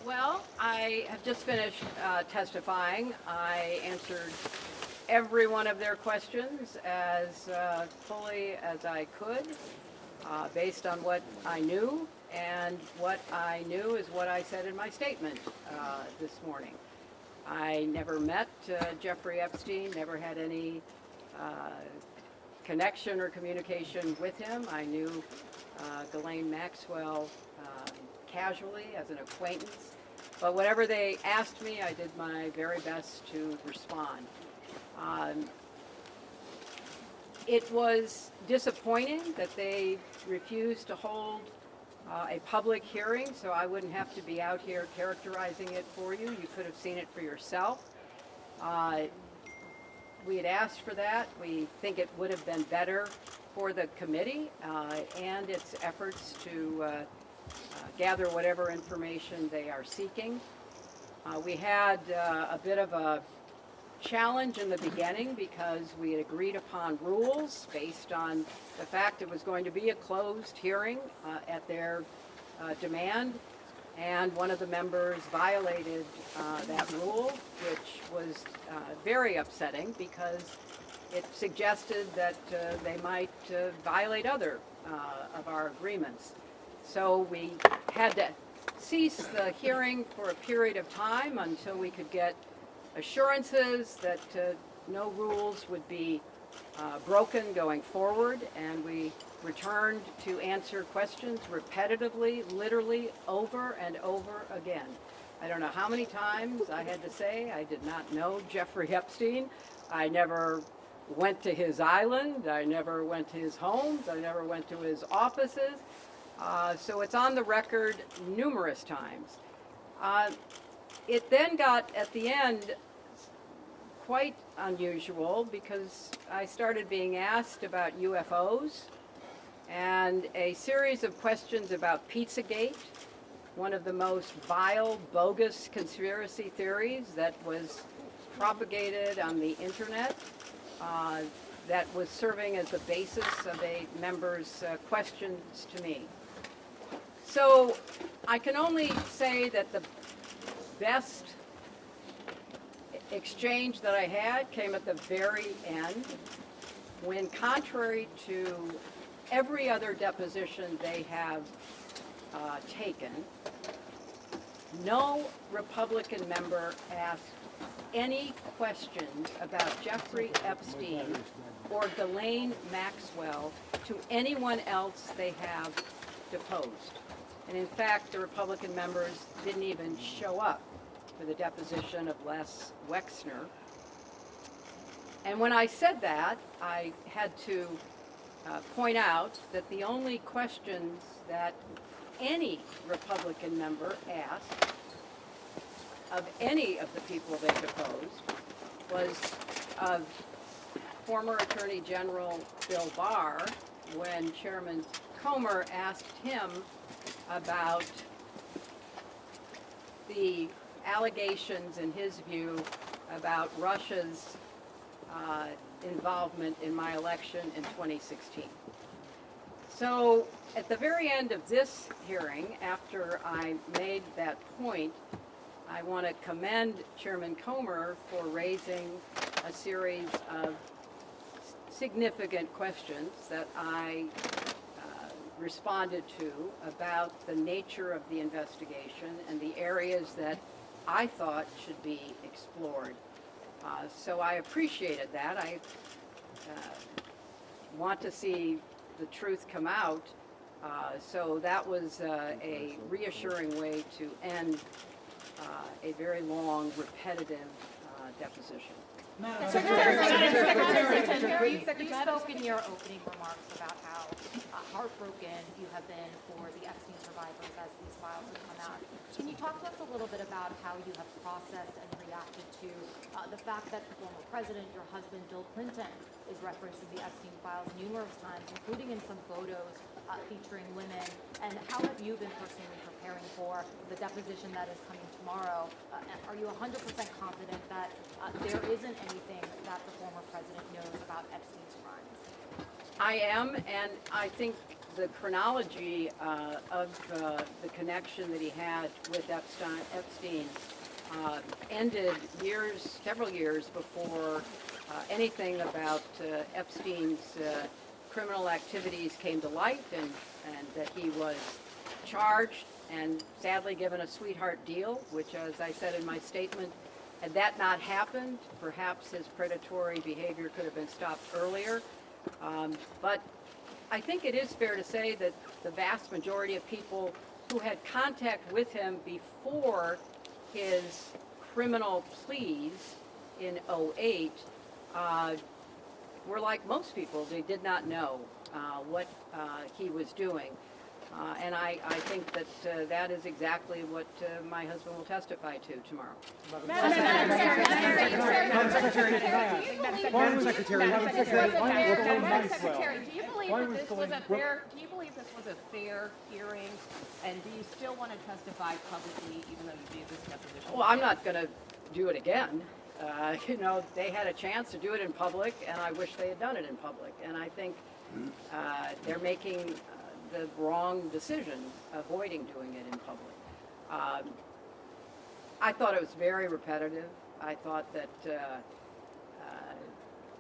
Well, I have just finished testifying. I answered every one of their questions as fully as I could, based on what I knew, and what I knew is what I said in my statement this morning. I never met Jeffrey Epstein, never had any connection or communication with him. I knew Ghislaine Maxwell casually as an acquaintance, but whatever they asked me, I did my very best to respond. It was disappointing that they refused to hold a public hearing, so I wouldn't have to be out here characterizing it for you. You could have seen it for yourself. We had asked for that. We think it would have been better for the committee and its efforts to gather whatever information they are seeking. We had a bit of a challenge in the beginning because we had agreed upon rules based on the fact it was going to be a closed hearing at their demand, and one of the members violated that rule, which was very upsetting because it suggested that they might violate other of our agreements. So we had to cease the hearing for a period of time until we could get assurances that no rules would be broken going forward, and we returned to answer questions repetitively, literally over and over again. I don't know how many times I had to say I did not know Jeffrey Epstein. I never went to his island. I never went to his homes. I never went to his offices. So it's on the record numerous times. It then got, at the end, quite unusual because I started being asked about UFOs and a series of questions about Pizzagate, one of the most vile, bogus conspiracy theories that was propagated on the internet, that was serving as the basis of a member's questions to me. So I can only say that the best exchange that I had came at the very end, when, contrary to every other deposition they have taken, no Republican member asked any questions about Jeffrey Epstein or Ghislaine Maxwell to anyone else they have deposed. And in fact, the Republican members didn't even show up for the deposition of Les Wexner. And when I said that, I had to point out that the only questions that any Republican member asked of any of the people they deposed was of former Attorney General Bill Barr, when Chairman Comer asked him about the allegations, in his view, about Russia's involvement in my election in 2016. So at the very end of this hearing, after I made that point, I want to commend Chairman Comer for raising a series of significant questions that I responded to about the nature of the investigation and the areas that I thought should be explored. So I appreciated that. I want to see the truth come out. So that was a reassuring way to end a very long, repetitive deposition. Secretary, you spoke in your opening remarks about how heartbroken you have been for the Epstein survivors as these files have come out. Can you talk to us a little bit about how you have processed and reacted to the fact that the former president, your husband, Bill Clinton, is referenced in the Epstein files numerous times, including in some photos featuring women, and how have you been personally preparing for the deposition that is coming tomorrow? Are you 100% confident that there isn't anything that the former president knows about Epstein's crimes? I am, and I think the chronology of the connection that he had with Epstein ended several years before anything about Epstein's criminal activities came to light, and that he was charged and sadly given a sweetheart deal, which, as I said in my statement, had that not happened, perhaps his predatory behavior could have been stopped earlier. But I think it is fair to say that the vast majority of people who had contact with him before his criminal pleas in '08 were like most people. They did not know what he was doing. And I think that that is exactly what my husband will testify to tomorrow. Madam Secretary, do you believe this was a fair hearing, and do you still want to testify publicly, even though you gave this deposition? Well, I'm not going to do it again. You know, they had a chance to do it in public, and I wish they had done it in public. And I think they're making the wrong decision, avoiding doing it in public. I thought it was very repetitive. I thought that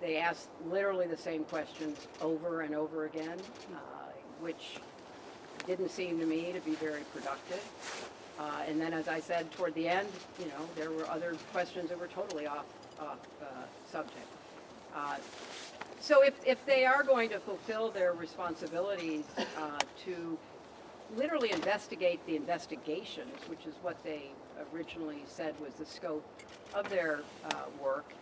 they asked literally the same questions over and over again, which didn't seem to me to be very productive. And then, as I said, toward the end, you know, there were other questions that were totally off subject. So if they are going to fulfill their responsibilities to literally investigate the investigations, which is what they originally said was the scope of their work,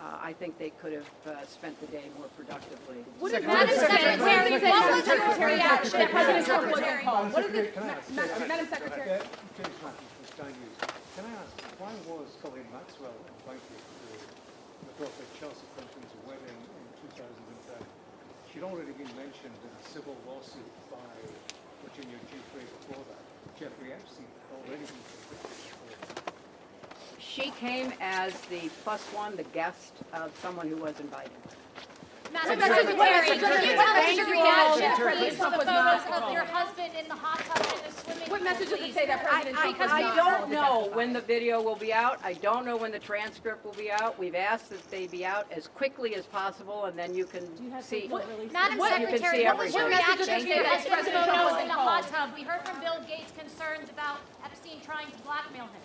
I think they could have spent the day more productively. Madam Secretary, what was your reaction? Madam Secretary. Can I ask, why was Colleen Maxwell invited to the daughter Chelsea Clinton's wedding in 2010? She'd already been mentioned in a civil lawsuit by Virginia Giuffre before that. Jeffrey Epstein had already been convicted before. She came as the +1, the guest of someone who was invited. Madam Secretary, can you tell us your reaction, please, to the photos of your husband in the hot tub in the swimming pool? What message does it say that President Trump was I not don't called to know testify? when the video will be out. I don't know when the transcript will be out. We've asked that they be out as quickly as possible, and then you can see. Madam You can see Secretary, what was your everything. reaction to What message the does it say that photos President in the Trump hot was tub? We heard from Bill Gates concerns about Epstein trying to blackmail him.